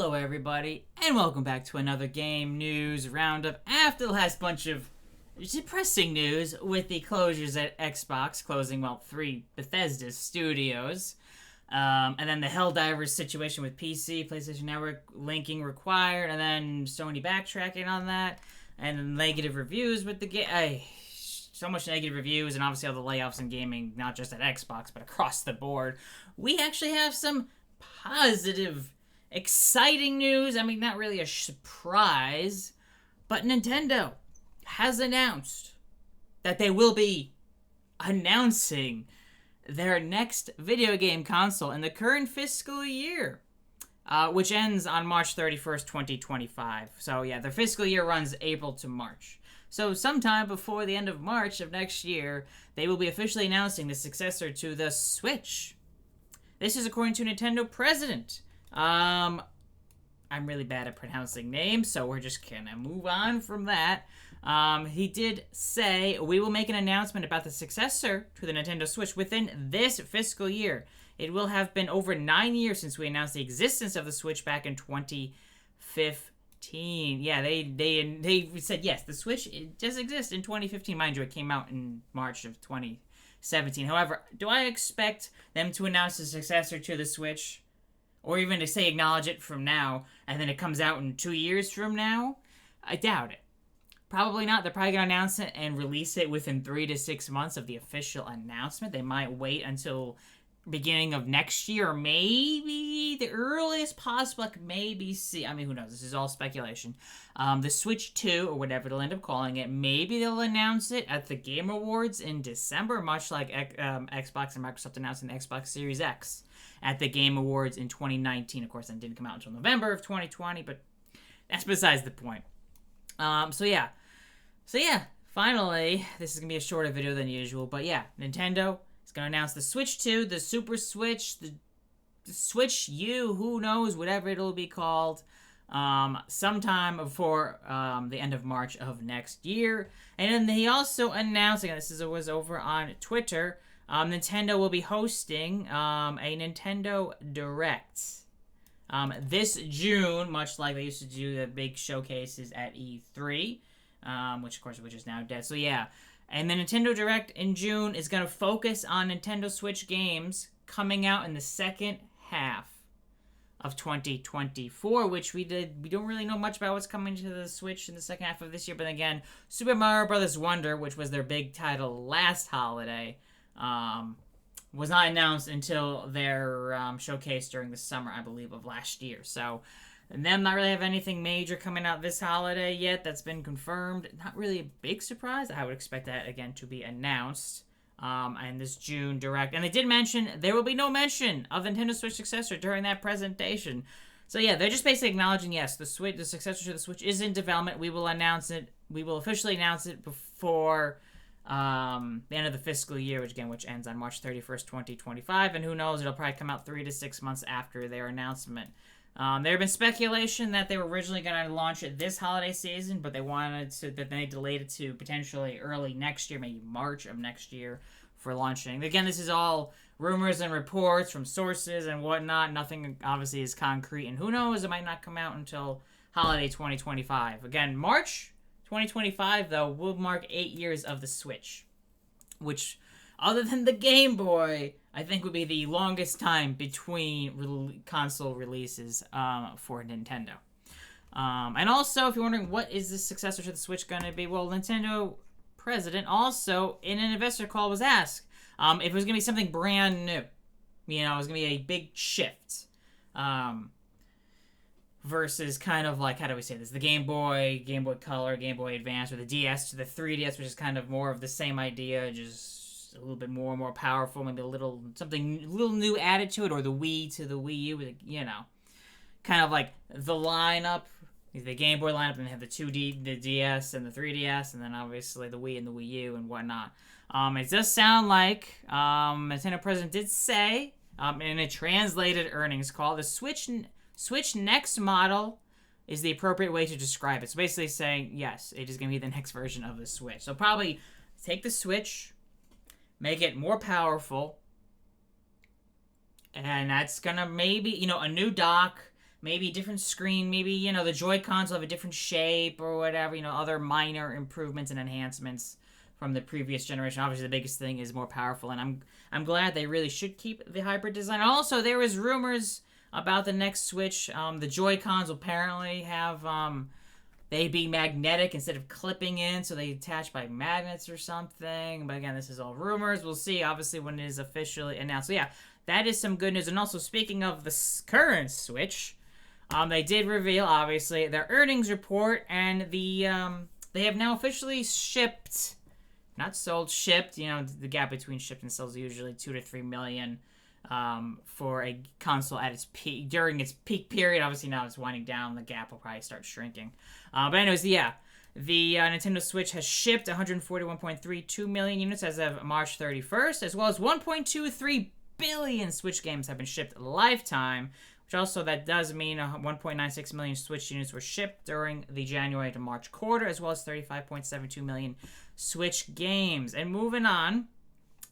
Hello everybody, and welcome back to another game news roundup after the last bunch of depressing news with the closures at Xbox, closing, 3 Bethesda studios. And then the Helldivers situation with PC, PlayStation Network linking required, and then Sony backtracking on that, and then negative reviews with the game. So much negative reviews, and obviously all the layoffs in gaming, not just at Xbox, but across the board. We actually have some positive, exciting news. I mean, not really a surprise, but Nintendo has announced that they will be announcing their next video game console in the current fiscal year, which ends on March 31st, 2025. So yeah, their fiscal year runs April to March. So sometime before the end of March of next year, they will be officially announcing the successor to the Switch. This is according to Nintendo President. I'm really bad at pronouncing names, so we're just gonna move on from that. He did say, we will make an announcement about the successor to the Nintendo Switch within this fiscal year. It will have been over 9 years since we announced the existence of the Switch back in 2015. Yeah, they said, yes, the Switch, it does exist in 2015. Mind you, it came out in March of 2017. However, do I expect them to announce the successor to the Switch? Or even to say acknowledge it from now, and then it comes out in 2 years from now? I doubt it. Probably not. They're probably going to announce it and release it within 3 to 6 months of the official announcement. They might wait until beginning of next year, or maybe the earliest possible. I could maybe see. I mean, who knows? This is all speculation. The Switch 2, or whatever they'll end up calling it, maybe they'll announce it at the Game Awards in December, much like Xbox and Microsoft announcing the Xbox Series X at the Game Awards in 2019. Of course, that didn't come out until November of 2020, but that's besides the point. So yeah, finally, this is going to be a shorter video than usual, but yeah, Nintendo is going to announce the Switch 2, the Super Switch, the Switch U, who knows, whatever it'll be called, sometime before the end of March of next year. And then he also announced, again, was over on Twitter, Nintendo will be hosting a Nintendo Direct this June, much like they used to do the big showcases at E3, which is now dead. So yeah, and the Nintendo Direct in June is going to focus on Nintendo Switch games coming out in the second half of 2024, which we don't really know much about what's coming to the Switch in the second half of this year. But again, Super Mario Bros. Wonder, which was their big title last holiday, was not announced until their showcase during the summer, I believe, of last year. So, and them not really have anything major coming out this holiday yet that's been confirmed. Not really a big surprise. I would expect that, again, to be announced in this June Direct. And they did mention there will be no mention of the Nintendo Switch successor during that presentation. So yeah, they're just basically acknowledging, yes, the successor to the Switch is in development. We will announce it. We will officially announce it before the end of the fiscal year, which ends on March 31st, 2025, and who knows, it'll probably come out 3 to 6 months after their announcement. There have been speculation that they were originally going to launch it this holiday season, but they delayed it to potentially early next year, maybe March of next year for launching. Again, this is all rumors and reports from sources and whatnot. Nothing obviously is concrete, and who knows, it might not come out until holiday 2025. Again, March 2025, though, will mark 8 years of the Switch, which, other than the Game Boy, I think would be the longest time between console releases for Nintendo. And also, if you're wondering what is the successor to the Switch going to be, well, Nintendo President also, in an investor call, was asked if it was going to be something brand new. You know, it was going to be a big shift. Versus kind of like, how do we say this? The Game Boy Color, Game Boy Advance, or the DS to the 3DS, which is kind of more of the same idea, just a little bit more powerful, maybe something new added to it, or the Wii to the Wii U, you know, kind of like the lineup, the Game Boy lineup, and they have the DS and the 3DS, and then obviously the Wii and the Wii U and whatnot. It does sound like Nintendo President did say in a translated earnings call, the Switch next model is the appropriate way to describe it. So basically saying, yes, it is going to be the next version of the Switch. So probably take the Switch, make it more powerful, and that's going to maybe, a new dock, maybe different screen, maybe, you know, the Joy-Cons will have a different shape or whatever, you know, other minor improvements and enhancements from the previous generation. Obviously, the biggest thing is more powerful, and I'm glad they really should keep the hybrid design. Also, there was rumors about the next Switch. The Joy-Cons will apparently have they be magnetic instead of clipping in, so they attach by magnets or something. But again, this is all rumors. We'll see, obviously, when it is officially announced. So yeah, that is some good news. And also, speaking of the current Switch, they did reveal, obviously, their earnings report, and they have now officially shipped, not sold, shipped. You know, the gap between shipped and sold is usually 2 to 3 million for a console at its peak, during its peak period. Obviously, now it's winding down. The gap will probably start shrinking. But anyways, yeah, the Nintendo Switch has shipped 141.32 million units as of March 31st, as well as 1.23 billion Switch games have been shipped lifetime. Which also, that does mean 1.96 million Switch units were shipped during the January to March quarter, as well as 35.72 million Switch games. And moving on,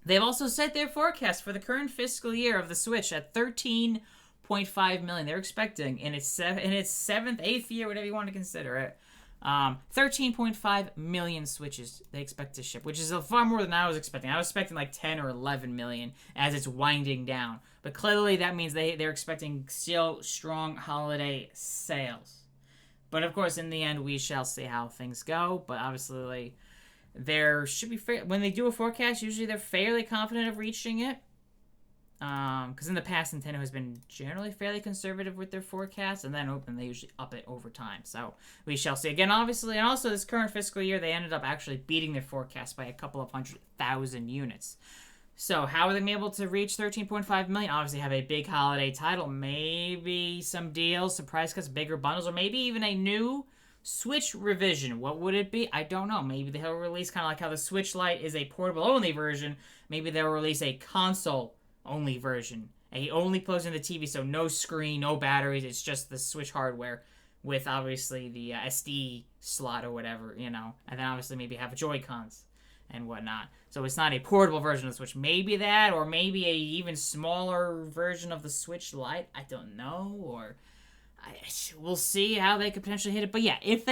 they've also set their forecast for the current fiscal year of the Switch at 13.5 million. They're expecting in its seventh, eighth year, whatever you want to consider it, 13.5 million Switches they expect to ship, which is far more than I was expecting. I was expecting like 10 or 11 million as it's winding down. But clearly that means they're expecting still strong holiday sales. But of course, in the end, we shall see how things go. But obviously, there should be when they do a forecast, usually they're fairly confident of reaching it. Because in the past, Nintendo has been generally fairly conservative with their forecasts, and then they usually up it over time. So we shall see. Again, obviously, and also this current fiscal year, they ended up actually beating their forecast by a couple of 100,000 units. So how are they able to reach 13.5 million? Obviously, have a big holiday title, maybe some deals, surprise cuts, bigger bundles, or maybe even a new Switch revision. What would it be? I don't know. Maybe they'll release kind of like how the Switch Lite is a portable-only version. Maybe they'll release a console-only version. A only plugs in the TV, so no screen, no batteries. It's just the Switch hardware with obviously the SD slot or whatever, you know. And then obviously maybe have Joy-Cons and whatnot. So it's not a portable version of the Switch. Maybe that, or maybe a even smaller version of the Switch Lite. I don't know, or we'll see how they could potentially hit it. But yeah, if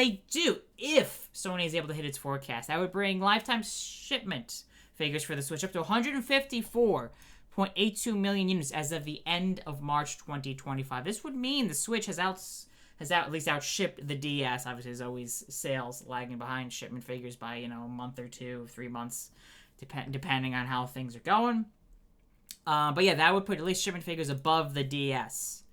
Sony is able to hit its forecast, that would bring lifetime shipment figures for the Switch up to 154.82 million units as of the end of March 2025. This would mean the Switch has at least outshipped the DS. Obviously, there's always sales lagging behind shipment figures by, you know, a month or 2, 3 months, depending on how things are going. But yeah, that would put at least shipment figures above the DS.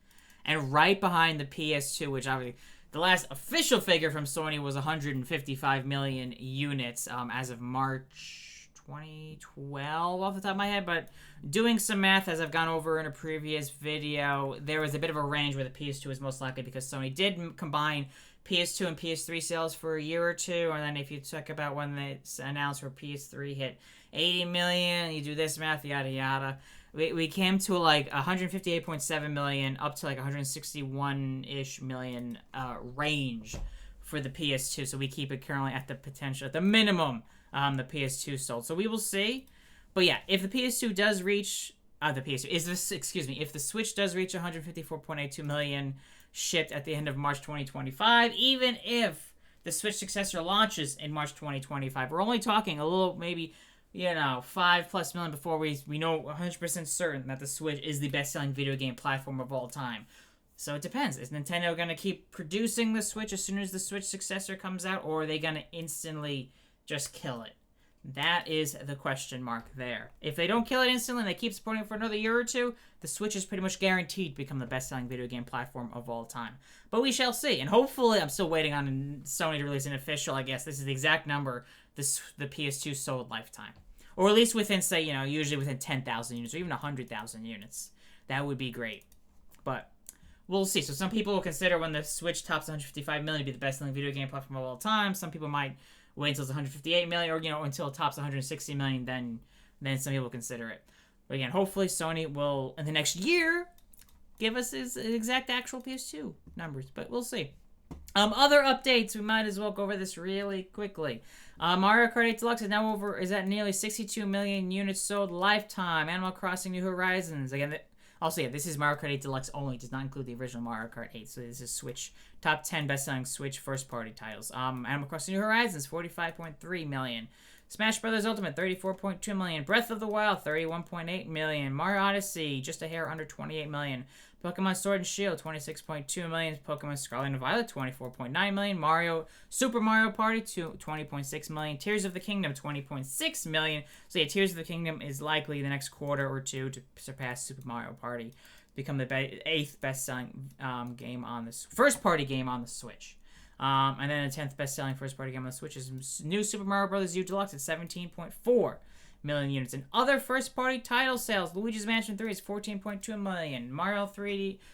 And right behind the PS2, which obviously the last official figure from Sony was 155 million units as of March 2012 off the top of my head. But doing some math, as I've gone over in a previous video, there was a bit of a range where the PS2 is most likely, because Sony did combine PS2 and PS3 sales for a year or two. And then if you talk about when they announced where PS3 hit 80 million, you do this math, yada yada. We came to like 158.7 million up to like 161-ish million range for the PS2. So we keep it currently at the potential, at the minimum, the PS2 sold. So we will see. But yeah, if the PS2 does reach, if the Switch does reach 154.82 million shipped at the end of March 2025, even if the Switch successor launches in March 2025, we're only talking a little, maybe, you know, 5+ million before we know 100% certain that the Switch is the best-selling video game platform of all time. So it depends. Is Nintendo going to keep producing the Switch as soon as the Switch successor comes out, or are they going to instantly just kill it? That is the question mark there. If they don't kill it instantly and they keep supporting it for another year or two, the Switch is pretty much guaranteed to become the best-selling video game platform of all time. But we shall see. And hopefully, I'm still waiting on Sony to release an official, I guess, this is the exact number the PS2 sold lifetime. Or at least within, say, you know, usually within 10,000 units or even 100,000 units. That would be great. But we'll see. So some people will consider when the Switch tops 155 million to be the best-selling video game platform of all time. Some people might wait until it's 158 million, or, you know, until it tops 160 million, then some people consider it. But again, hopefully Sony will, in the next year, give us its exact actual PS2 numbers. But we'll see. Other updates, we might as well go over this really quickly. Mario Kart 8 Deluxe is at nearly 62 million units sold lifetime. Animal Crossing New Horizons, again, Also, yeah, this is Mario Kart 8 Deluxe only. It does not include the original Mario Kart 8. So this is Switch top 10 best-selling Switch first-party titles. Animal Crossing New Horizons, 45.3 million. Smash Brothers Ultimate, 34.2 million. Breath of the Wild, 31.8 million. Mario Odyssey, just a hair under 28 million. Pokemon Sword and Shield, 26.2 million. Pokemon Scarlet and Violet, 24.9 million. Super Mario Party, 20.6 million. Tears of the Kingdom, 20.6 million. So yeah, Tears of the Kingdom is likely the next quarter or two to surpass Super Mario Party, become the 8th best-selling game on the first-party game on the Switch. And then the 10th best-selling first-party game on the Switch is New Super Mario Bros. U Deluxe at 17.4 million units. And other first-party title sales, Luigi's Mansion 3 is 14.2 million.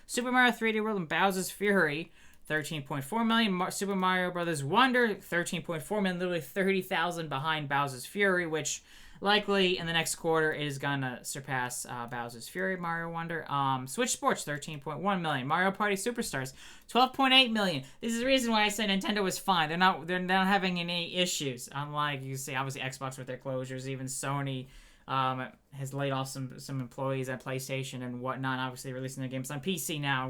Super Mario 3D World and Bowser's Fury, 13.4 million. Super Mario Bros. Wonder, 13.4 million, literally 30,000 behind Bowser's Fury, which likely in the next quarter is gonna surpass Bowser's Fury, Mario Wonder. Switch Sports, 13.1 million. Mario Party Superstars, 12.8 million. This is the reason why I said Nintendo was fine. They're not having any issues. Unlike, you see, obviously Xbox with their closures, even Sony has laid off some employees at PlayStation and whatnot. Obviously releasing their games on PC now.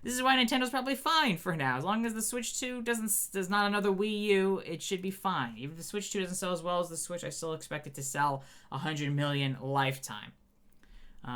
This is why Nintendo's probably fine for now. As long as the Switch 2 does not another Wii U, it should be fine. Even if the Switch 2 doesn't sell as well as the Switch, I still expect it to sell 100 million lifetime.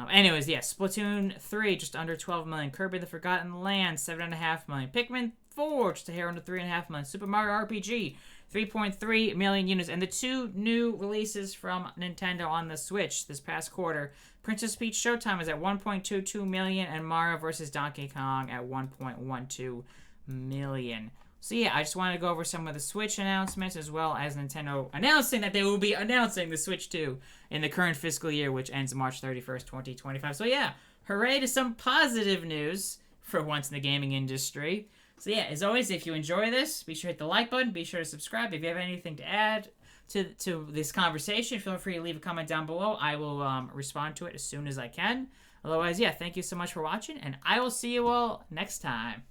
Anyways, yeah, Splatoon 3, just under 12 million. Kirby the Forgotten Land, 7.5 million. Pikmin 4, just a hair under 3.5 million. Super Mario RPG, 3.3 million units. And the two new releases from Nintendo on the Switch this past quarter, Princess Peach Showtime is at 1.22 million, and Mario vs. Donkey Kong at 1.12 million. So yeah, I just wanted to go over some of the Switch announcements, as well as Nintendo announcing that they will be announcing the Switch 2 in the current fiscal year, which ends March 31st, 2025. So yeah, hooray to some positive news for once in the gaming industry. So yeah, as always, if you enjoy this, be sure to hit the like button, be sure to subscribe. If you have anything to add to this conversation, feel free to leave a comment down below. I will respond to it as soon as I can. Otherwise, yeah, thank you so much for watching, and I will see you all next time.